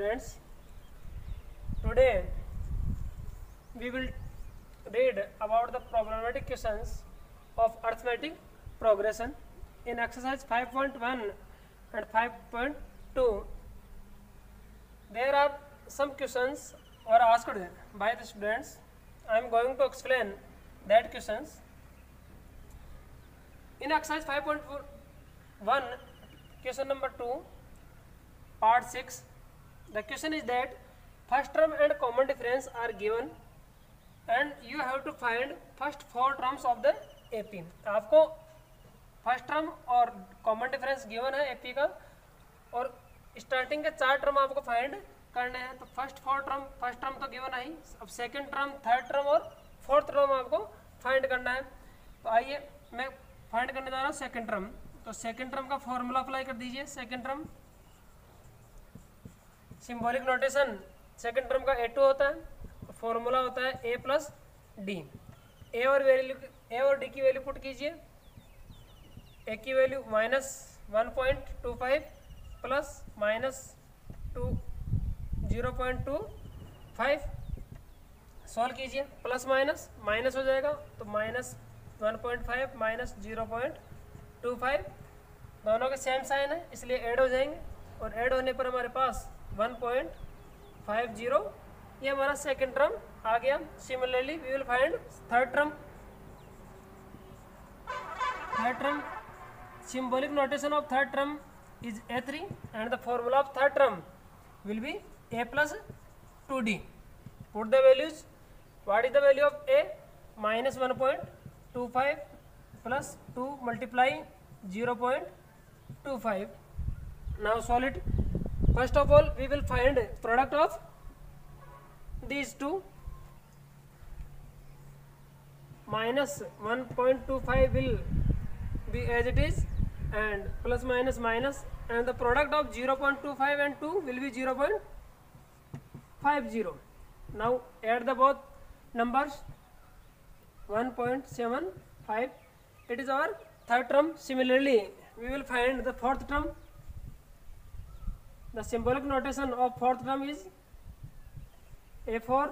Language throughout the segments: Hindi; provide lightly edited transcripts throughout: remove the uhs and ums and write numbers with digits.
students, today we will read about the problematic questions of arithmetic progression in exercise 5.1 and 5.2. There are some questions were asked by the students. I am going to explain that questions. In exercise 5.1, question number 2, part 6, the question is that first term and common difference are given and you have to find first 4 terms of the AP. आपको फर्स्ट टर्म और कॉमन डिफरेंस गिवन है एपी का और स्टार्टिंग के 4 टर्म आपको फाइंड करने हैं. तो फर्स्ट टर्म तो गिवन है ही. अब सेकंड टर्म, थर्ड टर्म और फोर्थ टर्म आपको फाइंड करना है. तो आइए मैं फाइंड करने जा रहा हूँ सेकंड टर्म. तो सेकंड टर्म का फॉर्मूला अप्लाई कर दीजिए. Second term symbolic notation, second term का A2 होता है. तो फॉर्मूला होता है A प्लस डी. ए और डी की वैल्यू पुट कीजिए. ए की वैल्यू -1.25 प्लस -0.25 सॉल्व कीजिए. प्लस माइनस हो जाएगा तो -1.5 -0.25 दोनों के सेम साइन है इसलिए ऐड हो जाएंगे और ऐड होने पर हमारे पास 1.50 ये हमारा सेकंड टर्म आ गया. Similarly we will find third term. Symbolic notation of third term is A3 and the formula of third term will be A plus 2D. Put the values. What is the value of A? -1.25 plus 2 multiply 0.25. Now solve it. First of all we will find product of these two. -1.25 will be as it is and plus minus and the product of 0.25 and 2 will be 0.50. Now add the both numbers 1.75. It is our third term. Similarly we will find the fourth term. The symbolic notation of fourth term is A4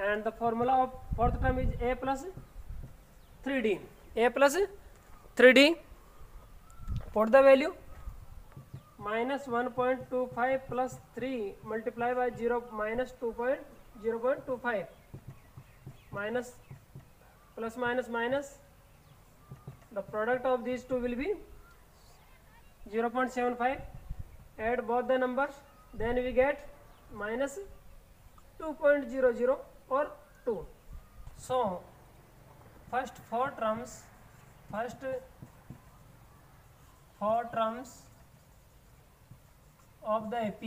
and the formula of fourth term is A plus 3D. A plus 3D. Put the value -1.25 plus 3 multiply by 0.25 minus plus minus the product of these two will be 0.75. Add both the numbers, then we get -2.00 or 2. So first four terms of the AP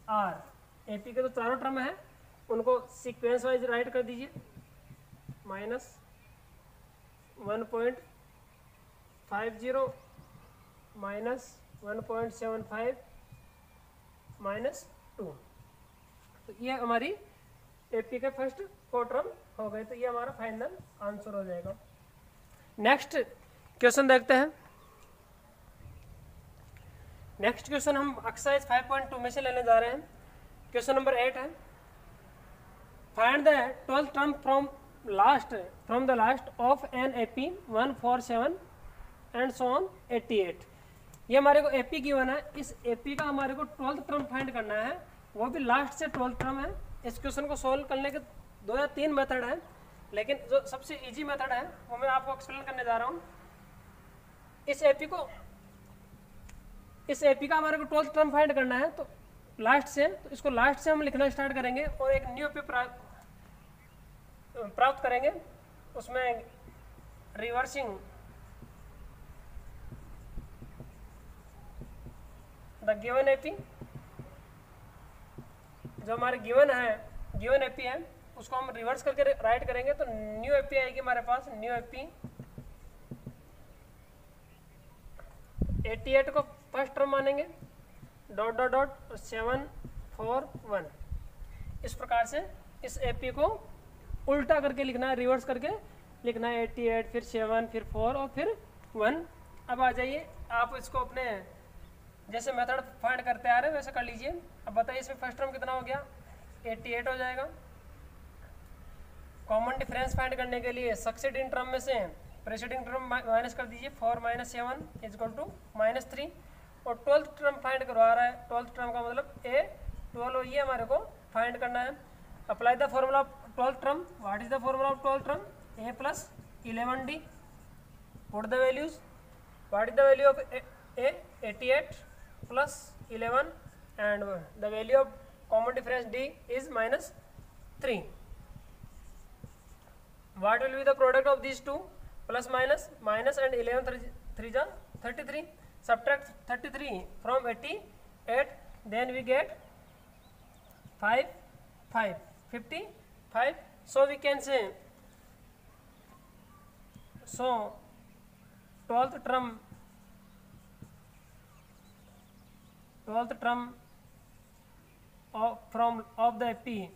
are AP के तो चारों टर्म है उनको सीक्वेंस वाइज राइट कर दीजिए. -1.50 -1.75 -2. तो ये हमारी एपी के फर्स्ट 4 टर्म हो गए. तो ये हमारा फाइनल आंसर हो जाएगा. नेक्स्ट क्वेश्चन देखते हैं. नेक्स्ट क्वेश्चन हम एक्सरसाइज 5.2 में से लेने जा रहे हैं. क्वेश्चन नंबर 8 है. Find the 12th term from the last of an AP 147 and so on 88. ये हमारे को एपी गिवन है. इस एपी का हमारे को 12th टर्म फाइंड करना है, वो भी लास्ट से 12th टर्म है. इस क्वेश्चन को सॉल्व करने के 2 या 3 मेथड हैं, लेकिन जो सबसे इजी मेथड है वो मैं आपको एक्सप्लेन करने जा रहा हूँ. इस एपी का हमारे को 12th टर्म फाइंड करना है तो लास्ट से, तो इसको लास्ट से हम लिखना स्टार्ट करेंगे और एक न्यू एपी प्राप्त करेंगे. उसमें रिवर्सिंग द गिवन एपी, जो हमारे गिवन एपी है उसको हम रिवर्स करके राइट करेंगे तो न्यू एपी आएगी हमारे पास. न्यू एपी 88 को फर्स्ट टर्म मानेंगे, डॉट 741. इस प्रकार से इस एपी को उल्टा करके लिखना है, रिवर्स करके लिखना है. 88 फिर 7 फिर 4 और फिर 1. अब आ जाइए आप इसको अपने जैसे मेथड फाइंड करते आ रहे हैं वैसे कर लीजिए। अब बताइए इसमें फर्स्ट टर्म कितना हो गया, 88 हो जाएगा। कॉमन डिफरेंस फाइंड करने के लिए सक्सीडिंग टर्म में से प्रेसिडिंग टर्म माइनस कर दीजिए, 4 - 7 = -3। और 12th टर्म फाइंड करवा रहा है, 12th टर्म का मतलब A12, ये हमारे को फाइंड करना है। Apply the formula of 12th term. What is the formula of 12th term? A + 11D। Put the values. What is the value of A? 88 + 11 and the value of common difference D is -3. What will be the product of these two? Plus minus and 11 3 जा 33. Subtract 33 from 88, then we get 55. So we can say, so 12th term of the AP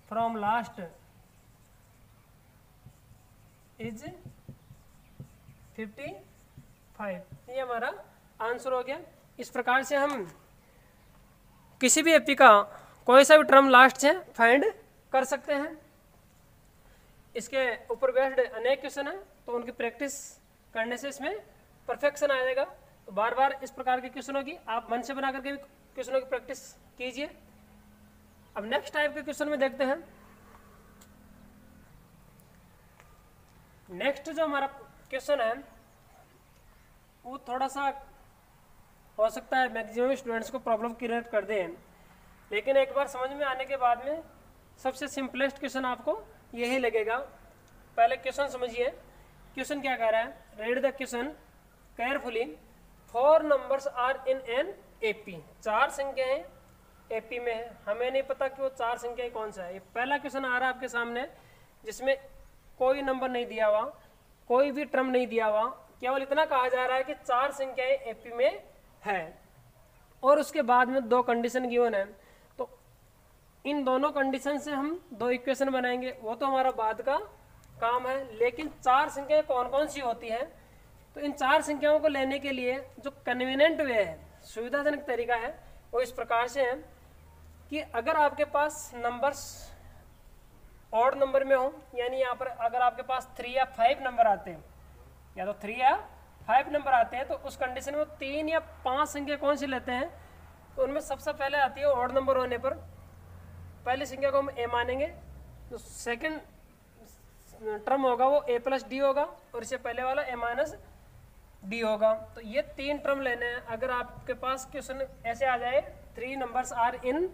from last is 55। ये हमारा आंसर हो गया। इस प्रकार से हम किसी भी एपी का कोई सा भी टर्म लास्ट से फाइंड कर सकते हैं। इसके ऊपर बेस्ड अनेक क्वेश्चन हैं, तो उनकी प्रैक्टिस करने से इसमें परफेक्शन आ जाएगा। तो बार बार इस प्रकार के क्वेश्चनों की आप मन से बना करके भी क्वेश्चनों की प्रैक्टिस कीजिए। अब नेक्स्ट टाइप के क्वेश्चन में देखते हैं। नेक्स्ट जो हमारा क्वेश्चन है वो थोड़ा सा हो सकता है मैक्सिमम स्टूडेंट्स को प्रॉब्लम क्रिएट कर दे, लेकिन एक बार समझ में आने के बाद में सबसे सिंपलेस्ट क्वेश्चन आपको यही लगेगा। पहले क्वेश्चन समझिए। क्वेश्चन क्या कह रहा है? Read the question carefully. 4 numbers are in an AP. 4 संख्याएं एपी में है, हमें नहीं पता कि वो 4 संख्याएं कौन सा है। ये पहला क्वेश्चन आ रहा है आपके सामने, जिसमें कोई नंबर नहीं दिया हुआ, कोई भी टर्म नहीं दिया हुआ, केवल इतना कहा जा रहा है कि 4 संख्याएं एपी में है और उसके बाद में 2 कंडीशन गिवन है। तो इन दोनों कंडीशन से हम 2 इक्वेशन बनाएंगे, वो तो हमारा बाद का काम है। लेकिन 4 संख्याएं कौन कौन सी होती हैं, तो इन 4 संख्याओं को लेने के लिए जो कन्वीनियंट वे है, सुविधाजनक तरीका है, वो इस प्रकार से है कि अगर आपके पास नंबर्स ऑड नंबर में हो, यानी यहाँ पर अगर आपके पास 3 या 5 नंबर आते हैं, या तो 3 या 5 नंबर आते हैं, तो उस कंडीशन में 3 या 5 संख्या कौन सी लेते हैं, तो उनमें सबसे पहले आती है ऑड नंबर होने पर पहली संख्या को हम ए मानेंगे, तो सेकंड टर्म होगा वो A + D होगा और इससे पहले वाला A - D होगा। तो ये 3 टर्म लेने हैं। अगर आपके पास क्वेश्चन ऐसे आ जाए 3 numbers are in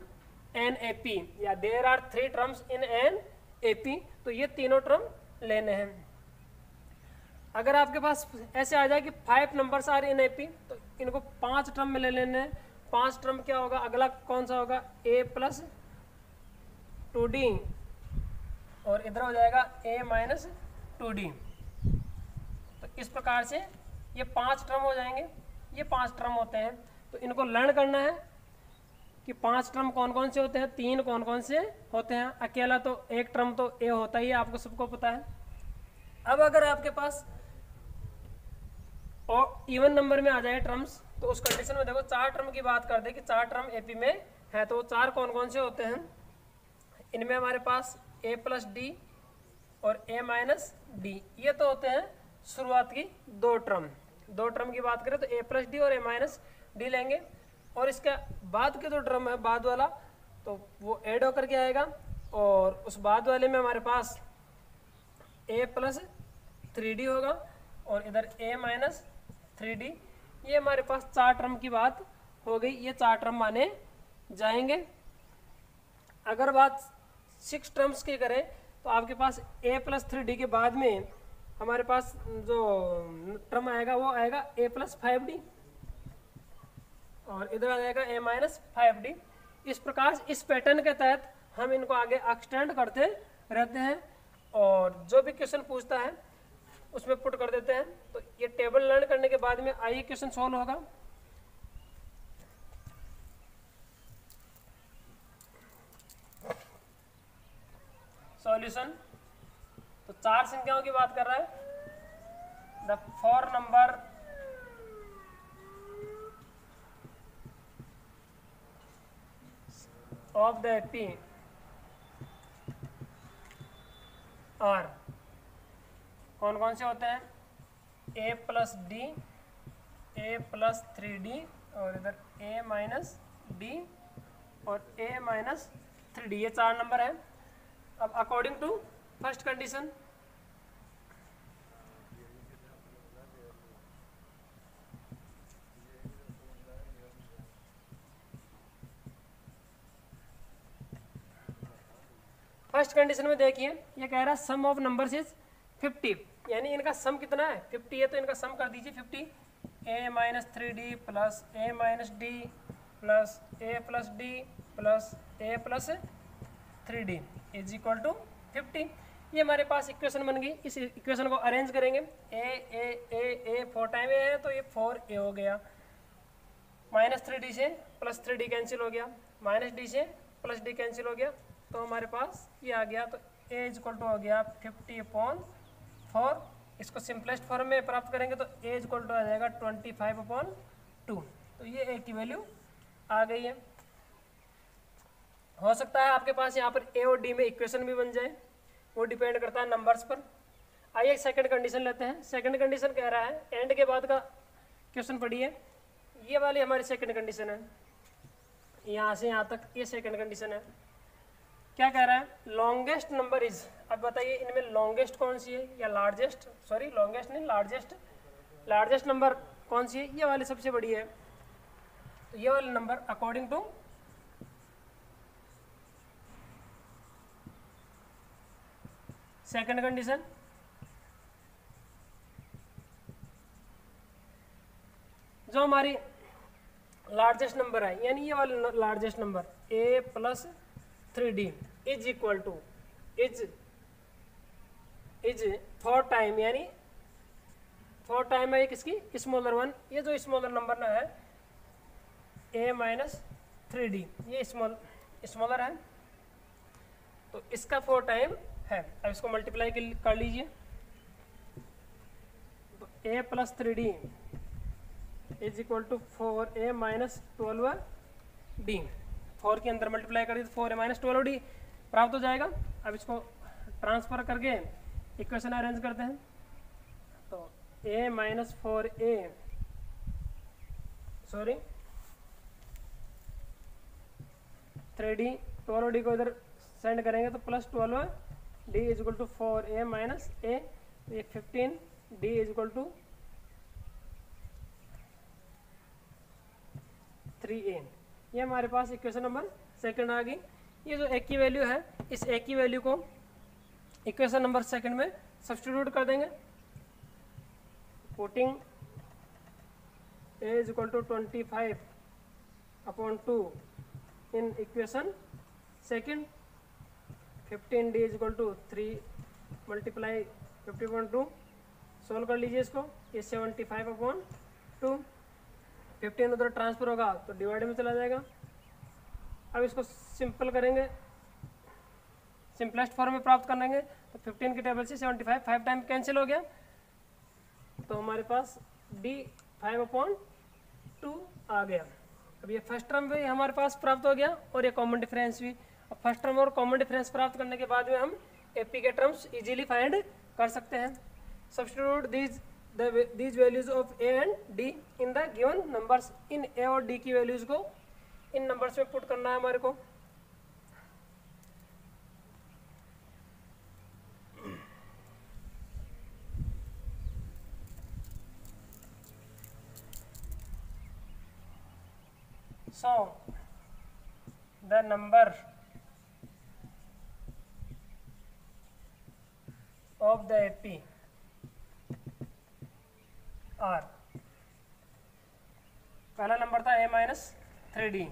an AP या there are 3 terms in an AP, तो ये तीनों टर्म लेने हैं। अगर आपके पास ऐसे आ जाए कि 5 नंबर्स आर इन एपी, तो इनको 5 टर्म में ले लेने हैं। 5 टर्म क्या होगा, अगला कौन सा होगा, A + 2D और इधर हो जाएगा A - 2D। तो इस प्रकार से ये 5 टर्म हो जाएंगे। ये 5 टर्म होते हैं, तो इनको लर्न करना है कि 5 टर्म कौन कौन से होते हैं, 3 कौन कौन से होते हैं। अकेला तो एक टर्म तो A होता ही है, आपको सबको पता है। अब अगर आपके पास और इवन नंबर में आ जाए टर्म्स, तो उस कंडीशन में देखो 4 टर्म की बात कर दे कि 4 टर्म एपी में है, तो 4 कौन कौन से होते हैं। इनमें हमारे पास A + D और A - D, ये तो होते हैं शुरुआत की 2 टर्म। 2 टर्म की बात करें तो A + D और A - D लेंगे, और इसके बाद के जो टर्म है बाद वाला, तो वो ऐड होकर के आएगा, और उस बाद वाले में हमारे पास A + 3D होगा और इधर A - 3D। ये हमारे पास 4 टर्म की बात हो गई, ये 4 टर्म माने जाएंगे। अगर बात 6 टर्म्स की करें, तो आपके पास A + 3D के बाद में हमारे पास जो टर्म आएगा वो आएगा A + 5D और इधर आ जाएगा A - 5D। इस प्रकार इस पैटर्न के तहत हम इनको आगे एक्सटेंड करते रहते हैं, और जो भी क्वेश्चन पूछता है उसमें पुट कर देते हैं। तो ये टेबल लर्न करने के बाद में आइए क्वेश्चन सॉल्व होगा। सॉल्यूशन। तो 4 संख्याओं की बात कर रहा है, the four number of the AP are कौन कौन से होते हैं? a plus d, a plus 3d और इधर a माइनस डी और a माइनस 3d, ये 4 नंबर है। अब according to first condition, first condition में देखिए ये कह रहा है सम ऑफ नंबर्स इज 50, यानी इनका सम कितना है? 50 है, तो इनका सम कर दीजिए 50। a minus 3d plus a minus d plus a plus d plus a plus 3d is equal to 50। ये हमारे पास इक्वेशन बन गई। इस इक्वेशन को अरेंज करेंगे, a 4 टाइम a है तो ये 4a हो गया, माइनस 3d से प्लस 3d कैंसिल हो गया, माइनस डी से प्लस डी कैंसिल हो गया, तो हमारे पास ये आ गया। तो a इज इक्वल टू हो गया 50/4। इसको सिंपलेस्ट फॉर्म में प्राप्त करेंगे तो a इज इक्वल टू आ जाएगा 25/2। तो ये a की वैल्यू आ गई है। हो सकता है आपके पास यहाँ पर a और d में इक्वेशन भी बन जाए, वो डिपेंड करता है नंबर्स पर। आइए सेकंड कंडीशन लेते हैं। सेकंड कंडीशन कह रहा है, एंड के बाद का क्वेश्चन पढ़िए, ये वाली हमारी सेकंड कंडीशन है, यहाँ से यहाँ तक ये सेकंड कंडीशन है। क्या कह रहा है? लॉन्गेस्ट नंबर इज, अब बताइए इनमें लॉन्गेस्ट कौन सी है या लार्जेस्ट, सॉरी लॉन्गेस्ट नहीं लार्जेस्ट नंबर कौन सी है? ये वाली सबसे बड़ी है। तो ये वाले number according to second condition, जो हमारी लार्जेस्ट नंबर है, यानी ये वाले largest number a plus 3d is equal to is 4 time, यानी 4 टाइम है किसकी? स्मॉलर 1। ये जो स्मॉलर नंबर ना है a माइनस 3d, ये स्मॉलर है, तो इसका 4 टाइम है। अब इसको मल्टीप्लाई कर लीजिए, तो a plus 3d is equal to 4a minus 12d। 4 के अंदर मल्टीप्लाई कर दी तो 4a माइनस 12d प्राप्त हो जाएगा। अब इसको ट्रांसफर करके इक्वेशन अरेंज करते हैं, तो a minus 4a, sorry 3d 12d को इधर सेंड करेंगे तो plus 12d is equal to 4a minus a, तो ये 15d is equal to 3a। ये हमारे पास इक्वेशन नंबर सेकंड आ गई। ये जो a की वैल्यू है, इस a की वैल्यू को इक्वेशन नंबर सेकंड में सब्स्टिट्यूट कर देंगे, putting a is equal to 25/2 in equation second, 15d is equal to 3 multiply 50/2, solve कर लीजिए इसको, ये 75/2, 15 उधर ट्रांसफर होगा तो डिवाइड में चला जाएगा। अब इसको सिंपल करेंगे, सिंपलेस्ट फॉर्म में प्राप्त कर लेंगे, तो 15 की टेबल से 75 5 टाइम कैंसिल हो गया, तो हमारे पास d 5/2 आ गया। अब ये फर्स्ट टर्म भी हमारे पास प्राप्त हो गया और ये कॉमन डिफरेंस भी। अब फर्स्ट टर्म और कॉमन डिफरेंस प्राप्त करने के बाद में हम AP के टर्म्स इजीली फाइंड कर सकते हैं। Substitute these values of a and d in the given numbers। In a और d की वैल्यूज को इन नंबर्स में पुट करना है हमारे को। So the number of the AP R, पहला नंबर था a माइनस 3d,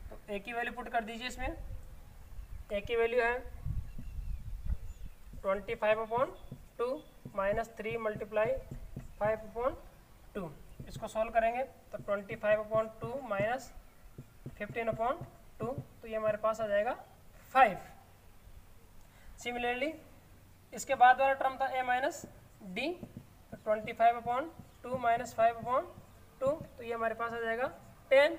तो a की वैल्यू पुट कर दीजिए इसमें। a की वैल्यू है 25/2 माइनस 3 मल्टीप्लाई 5/2। इसको सॉल्व करेंगे तो 25/2 माइनस 15/2, तो ये हमारे पास आ जाएगा 5। सिमिलरली इसके बाद वाला टर्म था a माइनस डी, तो 25/2 माइनस 5/2, तो ये हमारे पास आ जाएगा 10।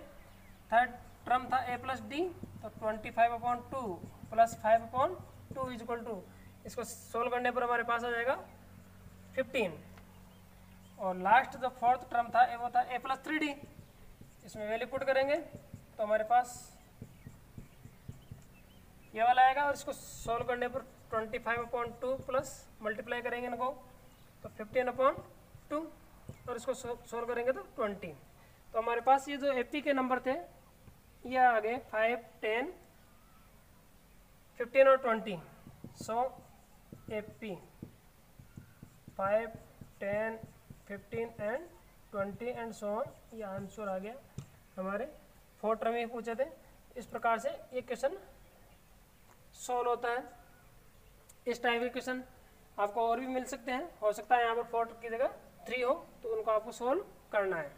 थर्ड टर्म था a प्लस डी, तो 25/2 प्लस 5/2 इज इक्वल टू, इसको सोल्व करने पर हमारे पास आ जाएगा 15। और लास्ट जो फोर्थ टर्म था वो था a प्लस 3d, इसमें वैल्यू पुट करेंगे तो हमारे पास ये वाला आएगा, और इसको सोल्व करने पर 25/2 प्लस मल्टीप्लाई करेंगे इनको तो 15/2, और इसको सोल्व करेंगे तो 20। तो हमारे पास ये जो एपी के नंबर थे ये आ गए 5, 10, 15 और 20। So AP 5, 10, 15 and 20 and so on, ये आंसर आ गया हमारे 4 टर्म ही पूछे थे। इस प्रकार से ये क्वेश्चन सॉल्व होता है। इस टाइप के क्वेश्चन आपको और भी मिल सकते हैं, हो सकता है यहाँ पर 4 की जगह 3 हो, तो उनको आपको सॉल्व करना है।